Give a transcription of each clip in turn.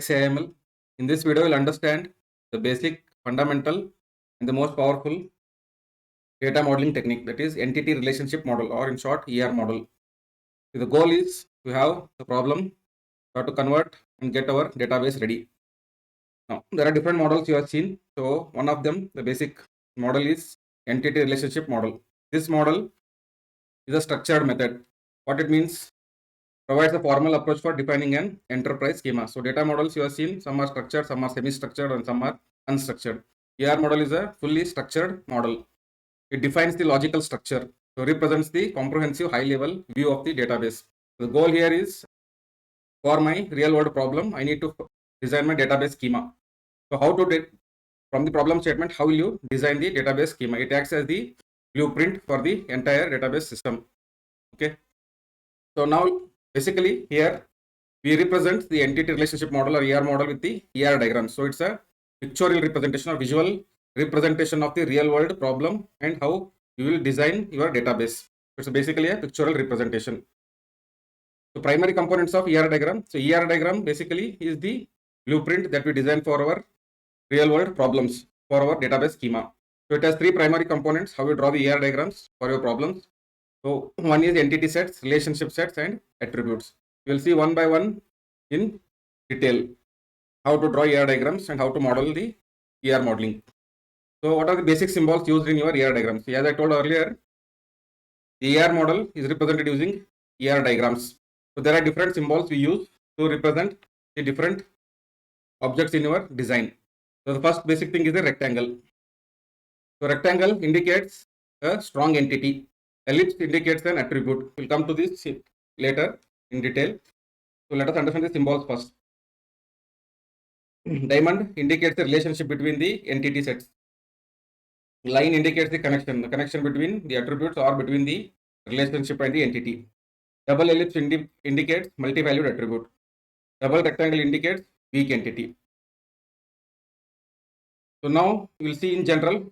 XAML. In this video, we'll understand the basic, fundamental, and the most powerful data modeling technique, that is entity relationship model, or in short, ER model. So the goal is to have the problem, how to convert and get our database ready. Now, there are different models you have seen. So one of them, the basic model, is entity relationship model. This model is a structured method. What it means? Provides a formal approach for defining an enterprise schema. So data models you have seen, some are structured, some are semi-structured, and some are unstructured. ER model is a fully structured model. It defines the logical structure. So represents the comprehensive high-level view of the database. The goal here is, for my real-world problem, I need to design my database schema. So how to from the problem statement, how will you design the database schema? It acts as the blueprint for the entire database system. Okay. So now, basically, here we represent the entity relationship model or ER model with the ER diagram. So it's a pictorial representation or visual representation of the real world problem and how you will design your database. It's basically a pictorial representation. So primary components of ER diagram. So ER diagram basically is the blueprint that we design for our real world problems for our database schema. So it has three primary components, how you draw the ER diagrams for your problems. So one is entity sets, relationship sets, and attributes. You will see one by one in detail how to draw ER diagrams and how to model the ER modeling. So what are the basic symbols used in your ER diagrams? See, as I told earlier, the ER model is represented using ER diagrams. So there are different symbols we use to represent the different objects in your design. So the first basic thing is a rectangle. So rectangle indicates a strong entity. Ellipse indicates an attribute. We'll come to this later in detail. So let us understand the symbols first. Diamond indicates the relationship between the entity sets. Line indicates the connection between the attributes or between the relationship and the entity. Double ellipse indicates multi-valued attribute. Double rectangle indicates weak entity. So now we will see in general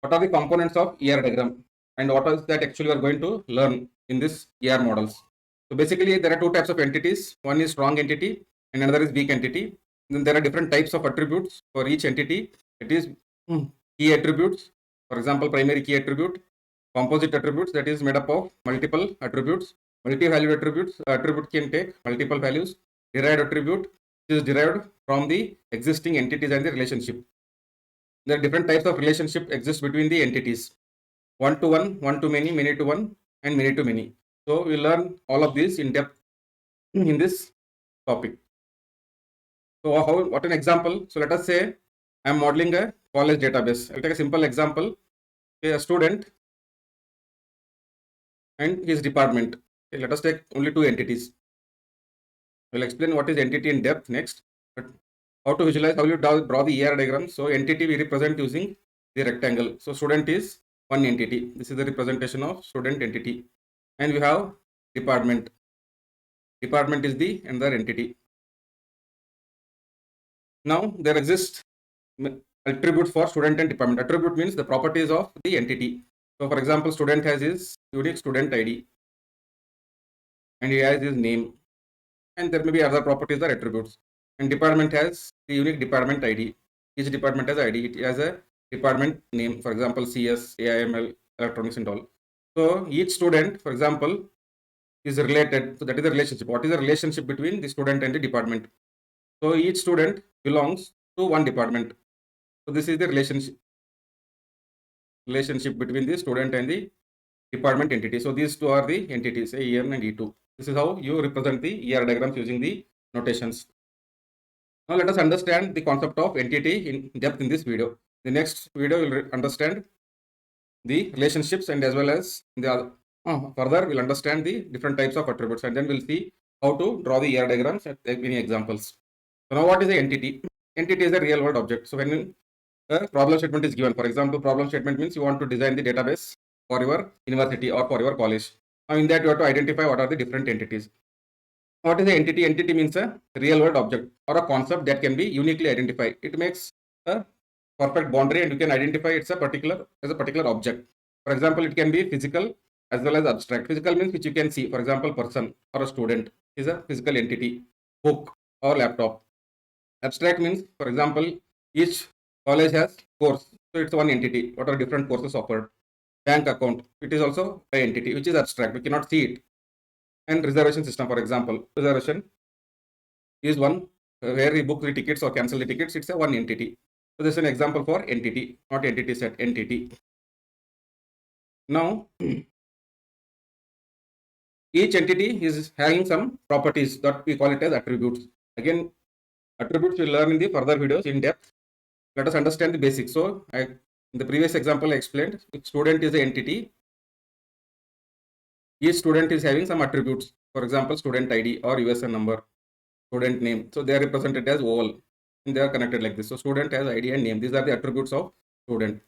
what are the components of ER diagram and what is that actually we are going to learn in this ER models. So basically there are two types of entities. One is strong entity and another is weak entity. Then there are different types of attributes for each entity. It is key attributes, for example, primary key attribute, composite attributes, that is made up of multiple attributes, multi-valued attributes. Attribute can take multiple values. Derived attribute is derived from the existing entities and the relationship. There are different types of relationship exist between the entities. One to one, one to many, many to one, and many to many. So we learn all of this in depth in this topic. So what an example? So let us say I am modeling a college database. I'll take a simple example. A student and his department. Okay, let us take only two entities. We'll explain what is entity in depth next. But how to visualize, how you draw the ER diagram. So entity we represent using the rectangle. So student is one entity. This is the representation of student entity. And we have department. Department is the another entity. Now there exist attributes for student and department. Attribute means the properties of the entity. So for example, student has his unique student ID and he has his name, and there may be other properties or attributes. And department has the unique department ID. Each department has ID. It has a department name, for example, CS, AIML, electronics and all. So each student, for example, is related. So that is the relationship. What is the relationship between the student and the department? So each student belongs to one department. So this is the relationship between the student and the department entity. So these two are the entities, EM and E2. This is how you represent the ER diagrams using the notations. Now let us understand the concept of entity in depth in this video. The next video will understand the relationships, and as well as the further we'll understand the different types of attributes, and then we'll see how to draw the ER diagrams and take many examples. So now what is the entity? Entity is a real world object. So when a problem statement is given, for example, problem statement means you want to design the database for your university or for your college. Now in that you have to identify what are the different entities. What is the entity? Entity means a real world object or a concept that can be uniquely identified. It makes a perfect boundary and you can identify it's a particular object. For example, it can be physical as well as abstract. Physical means which you can see. For example, person or a student is a physical entity. Book or laptop. Abstract means, for example, each college has course, so it's one entity. What are different courses offered? Bank account, it is also an entity which is abstract. We cannot see it. And reservation system, for example, reservation is one where we book the tickets or cancel the tickets. It's a one entity. So this is an example for entity, not entity set, entity. Now, each entity is having some properties that we call it as attributes. Again, attributes we'll learn in the further videos in depth. Let us understand the basics. So, in the previous example I explained, student is the entity. Each student is having some attributes. For example, student ID or USN number, student name. So they are represented as oval and they are connected like this. So student has ID and name. These are the attributes of student.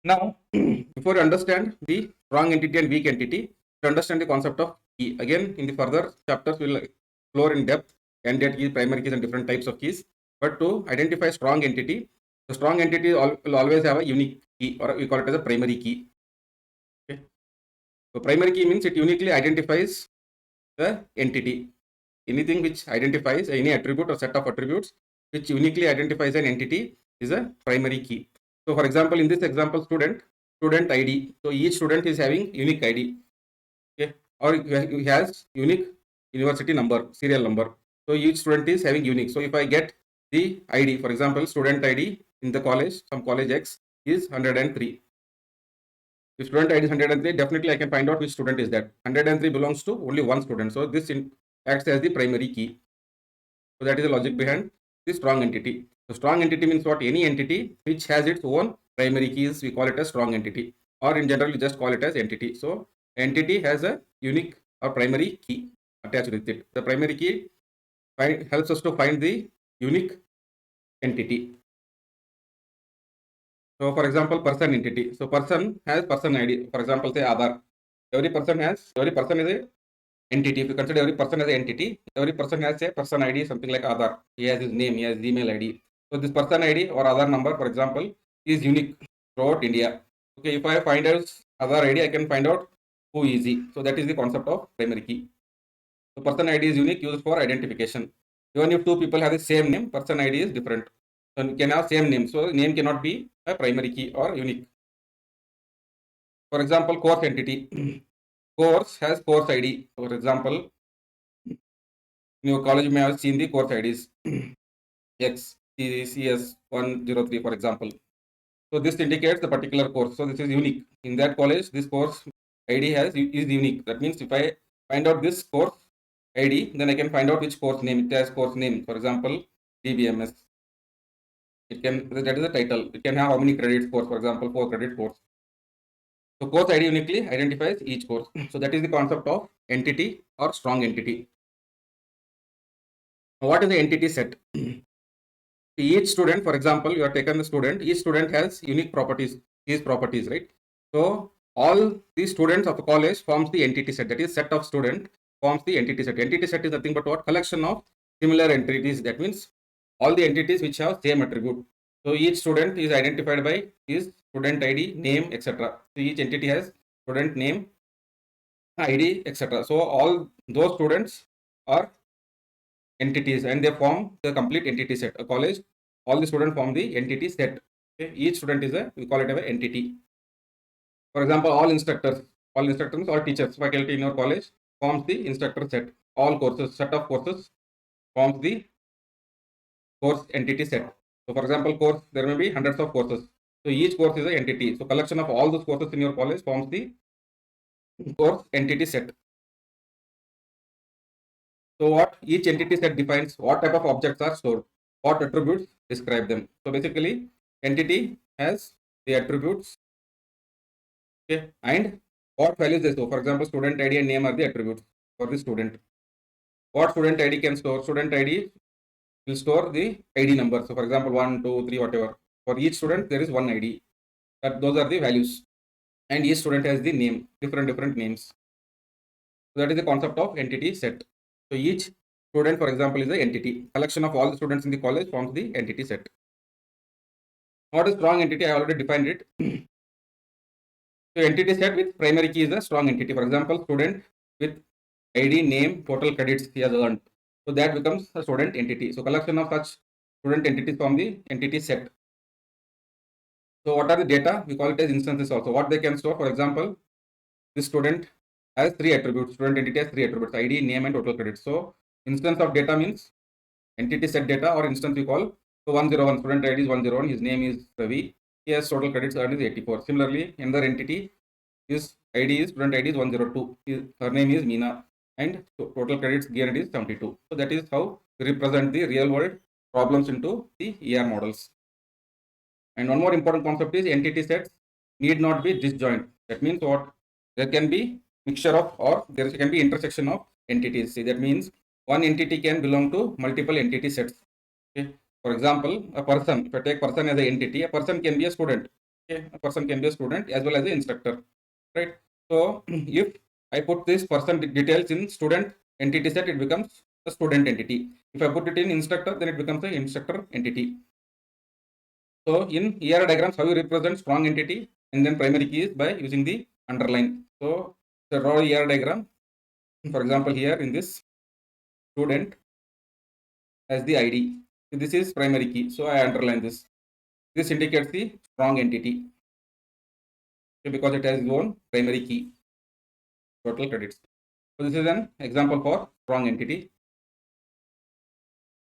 Now, before you understand the strong entity and weak entity, to understand the concept of key. Again, in the further chapters, we'll explore in depth candidate keys, primary keys, and different types of keys. But to identify strong entity, the strong entity will always have a unique key, or we call it as a primary key. Okay. So primary key means it uniquely identifies the entity. Anything which identifies any attribute or set of attributes which uniquely identifies an entity is a primary key. So for example, in this example, student ID. So each student is having unique ID, okay, or he has unique university number, serial number. So each student is having unique. So if I get the ID, for example, student ID in the college, some college X is 103. If student ID is 103, definitely I can find out which student is that. 103 belongs to only one student. So this acts as the primary key. So that is the logic behind the strong entity. So strong entity means what? Any entity which has its own primary keys, we call it a strong entity, or in general we just call it as entity. So entity has a unique or primary key attached with it. The primary key helps us to find the unique entity. So for example, person entity. So person has person ID. For example, say Aadhaar. Every person is a entity. If you consider every person as an entity, every person has a person ID, something like Aadhaar. He has his name, he has email ID. So this person ID or Aadhaar number, for example, is unique throughout India. Okay, if I find out Aadhaar ID, I can find out who is he. So that is the concept of primary key. So person ID is unique, used for identification. Even if two people have the same name, person ID is different. So you can have same name. So name cannot be a primary key or unique. For example, course entity. Course has course ID. For example, in your college you may have seen the course IDs X, CS 103, for example. So this indicates the particular course. So this is unique. In that college, this course ID is unique. That means if I find out this course ID, then I can find out which course name it has. Course name, for example, DBMS. That is the title. It can have how many credits course, for example, 4 credit course. So course ID uniquely identifies each course. So that is the concept of entity or strong entity. What is the entity set? Each student, for example, you have taken the student, each student has unique properties, these properties, right? So all the students of a college forms the entity set. That is, set of student forms the entity set. Entity set is nothing but what? Collection of similar entities. That means all the entities which have same attribute. So each student is identified by his student ID, name, etc. So each entity has student name, ID, etc. So all those students are entities and they form the complete entity set. A college, all the students form the entity set. Okay? Each student is we call it an entity. For example, all instructors, all teachers, faculty in your college forms the instructor set. All courses, set of courses forms the course entity set. So for example, course, there may be hundreds of courses. So each course is an entity. So collection of all those courses in your college forms the course entity set. So what each entity set defines what type of objects are stored, what attributes describe them. So basically, entity has the attributes, okay, and what values they store. For example, student ID and name are the attributes for the student. What student ID can store? Student ID will store the ID number. So for example, 1, 2, 3, whatever. For each student, there is one ID. Those are the values. And each student has the name, different names. So that is the concept of entity set. So each student, for example, is the entity. Collection of all the students in the college forms the entity set. What is strong entity? I already defined it. So entity set with primary key is a strong entity. For example, student with ID, name, total credits he has earned. So that becomes a student entity. So collection of such student entities from the entity set. So what are the data? We call it as instances also. What they can store, for example, this student has 3 attributes. Student entity has 3 attributes: ID, name, and total credits. So instance of data means entity set data, or instance we call. So 101, student ID is 101, his name is Ravi, he has total credits earned is 84. Similarly, another entity, his ID is student ID is 102, her name is Meena, and total credits gained is 72. So that is how we represent the real world problems into the ER models. And one more important concept is entity sets need not be disjoint. That means what? There can be mixture of, or there can be intersection of entities. See, that means one entity can belong to multiple entity sets. Okay. For example, a person, if I take person as an entity, a person can be a student. Okay. A person can be a student as well as an instructor. Right. So if I put this person details in student entity set, it becomes a student entity. If I put it in instructor, then it becomes an instructor entity. So in ER diagrams, how you represent strong entity and then primary key is by using the underline. So the raw ER diagram, for example, here in this student has the ID. So this is primary key. So I underline this. This indicates the strong entity because it has its own primary key, total credits. So this is an example for strong entity.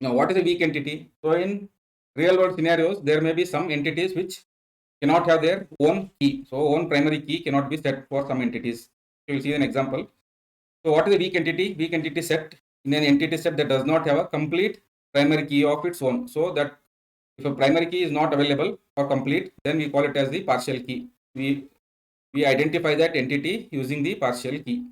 Now, what is a weak entity? So in real world scenarios, there may be some entities which cannot have their own key. So own primary key cannot be set for some entities. You will see an example. So what is a weak entity? Weak entity set in an entity set that does not have a complete primary key of its own. So that if a primary key is not available or complete, then we call it as the partial key. We identify that entity using the partial key.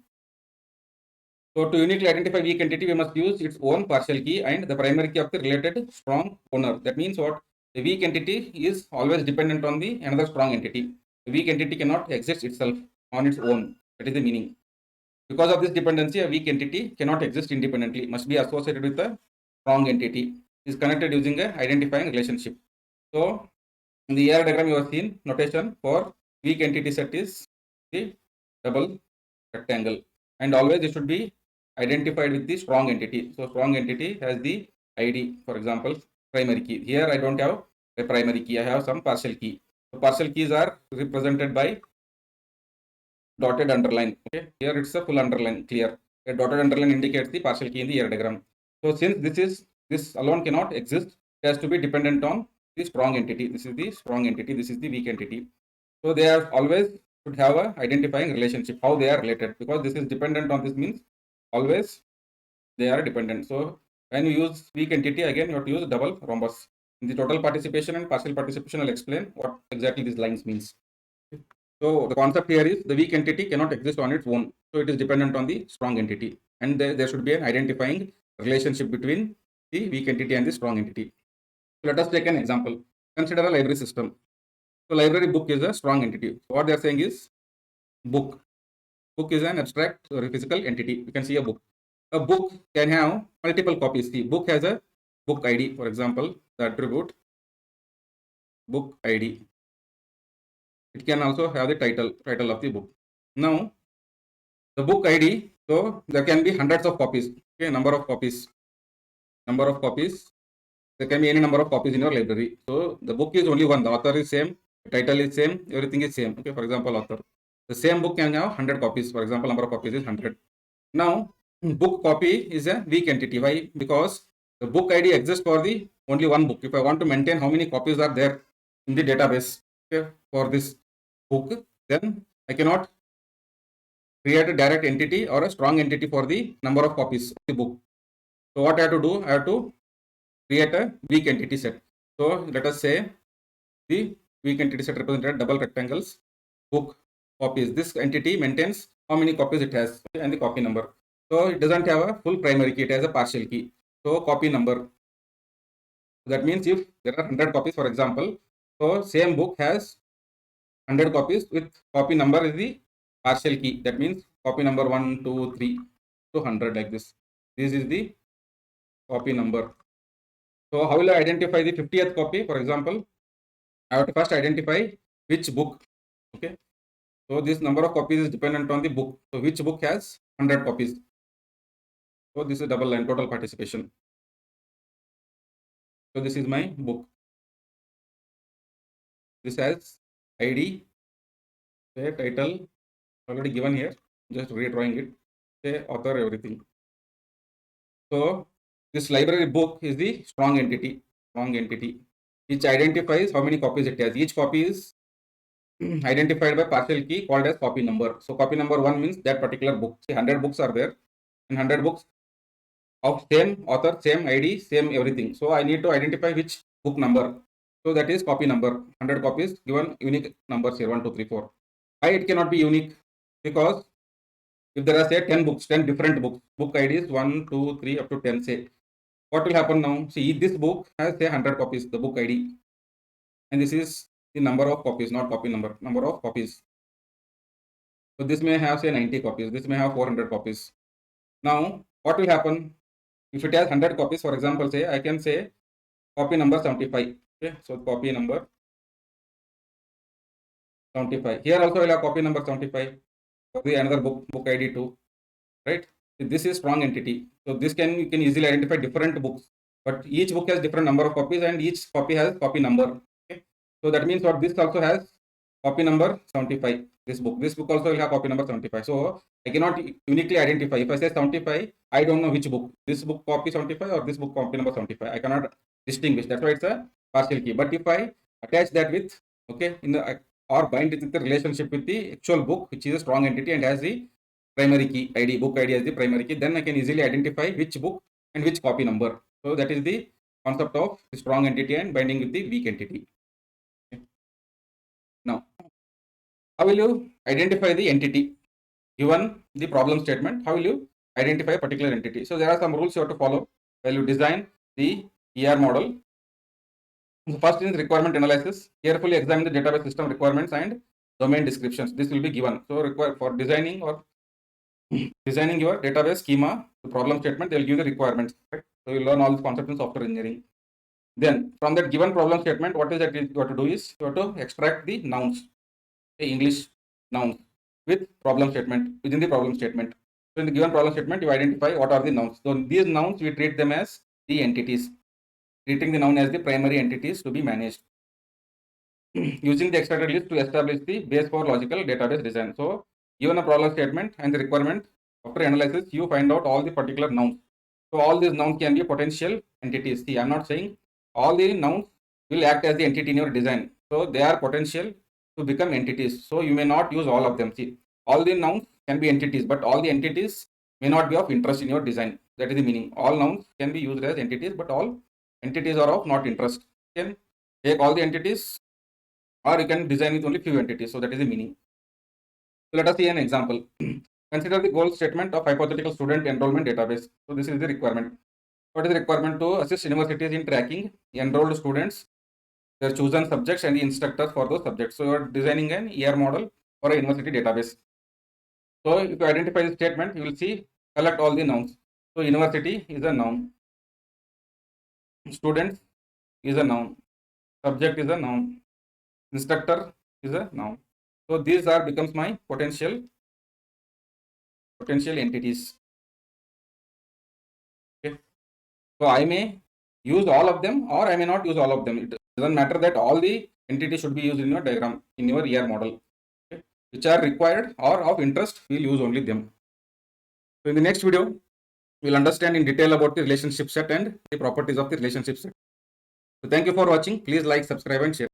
So to uniquely identify weak entity, we must use its own partial key and the primary key of the related strong owner. That means what? The weak entity is always dependent on the another strong entity. The weak entity cannot exist itself on its own. That is the meaning. Because of this dependency, a weak entity cannot exist independently. Must be associated with a strong entity. Is connected using a identifying relationship. So in the ER diagram, you have seen notation for weak entity set is the double rectangle, and always it should be identified with the strong entity. So strong entity has the ID, for example, primary key. Here I don't have a primary key, I have some partial key. So partial keys are represented by dotted underline. Okay, here it's a full underline, clear. A dotted underline indicates the partial key in the ER diagram. So since this alone cannot exist, it has to be dependent on the strong entity. This is the strong entity, this is the weak entity. So they are always should have a identifying relationship, how they are related, because this is dependent on this means always they are dependent. So when you use weak entity, again you have to use double rhombus. In the total participation and partial participation, I'll explain what exactly these lines means. So the concept here is the weak entity cannot exist on its own. So it is dependent on the strong entity, and there should be an identifying relationship between the weak entity and the strong entity. So let us take an example. Consider a library system. So library book is a strong entity. So what they are saying is book. Book is an abstract or a physical entity. You can see a book. A book can have multiple copies. The book has a book ID, for example, the attribute book ID. It can also have the title of the book. Now, the book ID, so there can be hundreds of copies. Okay, number of copies. There can be any number of copies in your library. So the book is only one. The author is same, the title is same, everything is same. Okay, for example, author. The same book can have 100 copies. For example, number of copies is 100. Now, book copy is a weak entity. Why? Because the book ID exists for the only one book. If I want to maintain how many copies are there in the database, okay, for this book, then I cannot create a direct entity or a strong entity for the number of copies of the book. So what I have to do? I have to create a weak entity set. So let us say the weak entity set represented double rectangles, book copies. This entity maintains how many copies it has and the copy number. So it doesn't have a full primary key, it has a partial key. So copy number. That means if there are 100 copies, for example, so same book has 100 copies with copy number is the partial key. That means copy number 1, 2, 3 to 100 like this. This is the copy number. So how will I identify the 50th copy? For example, I have to first identify which book. Okay. So this number of copies is dependent on the book. So which book has 100 copies? So this is double line, total participation. So this is my book. This has ID, say title, already given here. Just redrawing it. Say author, everything. So this library book is the strong entity. Strong entity, which identifies how many copies it has. Each copy is identified by partial key called as copy number. So copy number 1 means that particular book. See, 100 books are there, and 100 books of same author, same ID, same everything. So I need to identify which book number. So that is copy number. 100 copies given unique numbers here, 1, 2, 3, 4. Why it cannot be unique? Because if there are say 10 books, 10 different books, book IDs 1, 2, 3 up to 10 say, what will happen now? See, this book has say 100 copies, the book ID, and this is the number of copies, not copy number, number of copies. So this may have say 90 copies, this may have 400 copies. Now what will happen if it has 100 copies? For example, say I can say copy number 75. Okay, so copy number 75. Here also I will have copy number 75 for the another book ID too, right? So this is strong entity. So this you can easily identify different books, but each book has different number of copies and each copy has copy number. Okay, so that means what this also has copy number 75. This book also will have copy number 75. So I cannot uniquely identify. If I say 75, I don't know which book. This book copy 75 or this book copy number 75. I cannot distinguish. That's why it's a partial key. But if I attach that with, okay, or bind it with the relationship with the actual book, which is a strong entity and has the primary key ID, book ID as the primary key, then I can easily identify which book and which copy number. So that is the concept of the strong entity and binding with the weak entity. Okay. Now, how will you identify the entity? Given the problem statement, how will you identify a particular entity? So there are some rules you have to follow while you design the ER model. The first is requirement analysis. Carefully examine the database system requirements and domain descriptions. This will be given. So require for designing your database schema, the problem statement, they will give the requirements. Right? So you learn all these concepts in software engineering. Then from that given problem statement, what is that you have to do is you have to extract the nouns, the English nouns with problem statement within the problem statement. So in the given problem statement, you identify what are the nouns. So these nouns we treat them as the entities, treating the noun as the primary entities to be managed. Using the extracted list to establish the base for logical database design. So given a problem statement and the requirement, after analysis, you find out all the particular nouns. So all these nouns can be potential entities. See, I'm not saying all the nouns will act as the entity in your design. So they are potential to become entities. So you may not use all of them. See, all the nouns can be entities, but all the entities may not be of interest in your design. That is the meaning. All nouns can be used as entities, but all entities are of not interest. You can take all the entities, or you can design with only few entities. So that is the meaning. So let us see an example. Consider the goal statement of hypothetical student enrollment database. So this is the requirement. What is the requirement? To assist universities in tracking enrolled students, their chosen subjects, and the instructors for those subjects. So you are designing an ER model for a university database. So if you identify the statement, you will see collect all the nouns. So university is a noun, students is a noun, subject is a noun, instructor is a noun. So these are becomes my potential entities. Okay. So I may use all of them or I may not use all of them. It doesn't matter that all the entities should be used in your diagram, in your ER model. Okay. Which are required or of interest, we'll use only them. So in the next video, we'll understand in detail about the relationship set and the properties of the relationship set. So thank you for watching. Please like, subscribe and share.